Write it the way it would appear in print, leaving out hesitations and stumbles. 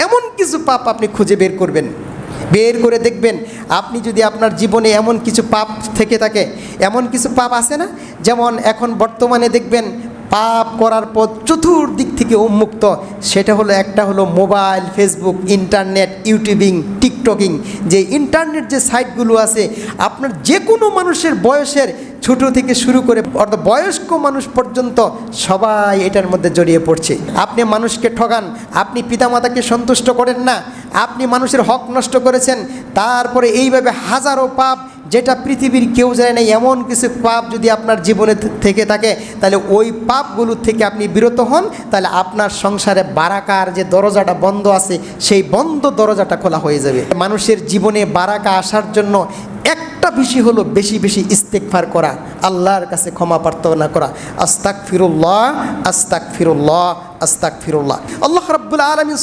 এমন কিছু পাপ আপনি খুঁজে বের করবেন, বের করে দেখবেন আপনি যদি আপনার জীবনে এমন কিছু পাপ থেকে থাকে, এমন কিছু পাপ আছে না, যেমন এখন বর্তমানে দেখবেন পাপ করার পর চতুর্দিক থেকে উন্মুক্ত, সেটা হলো একটা হলো মোবাইল, ফেসবুক, ইন্টারনেট, ইউটিউবিং, টিকটকিং, যে ইন্টারনেট যে সাইটগুলো আছে, আপনার যে কোনো মানুষের বয়সের ছোট থেকে শুরু করে অর্থাৎ বয়স্ক মানুষ পর্যন্ত সবাই এটার মধ্যে জড়িয়ে পড়ছে। আপনি মানুষকে ঠগান, আপনি পিতামাতাকে সন্তুষ্ট করেন না, আপনি মানুষের হক নষ্ট করেছেন, তারপরে এইভাবে হাজারো পাপ যেটা পৃথিবীর কেউ জানে না, এমন কিছু পাপ যদি আপনার জীবনে থেকে থাকে, তাহলে ওই পাপগুলোর থেকে আপনি বিরত হন, তাহলে আপনার সংসারে বারাকার যে দরজাটা বন্ধ আছে, সেই বন্ধ দরজাটা খোলা হয়ে যাবে। মানুষের জীবনে বারাকা আসার জন্য একটা বিষয় হলো বেশি বেশি ইস্তেগফার করা, আল্লাহর কাছে ক্ষমা প্রার্থনা করা, আস্তাগফিরুল্লাহ আস্তাগফিরুল্লাহ আস্তাগফিরুল্লাহ। আল্লাহ রাব্বুল আলামিন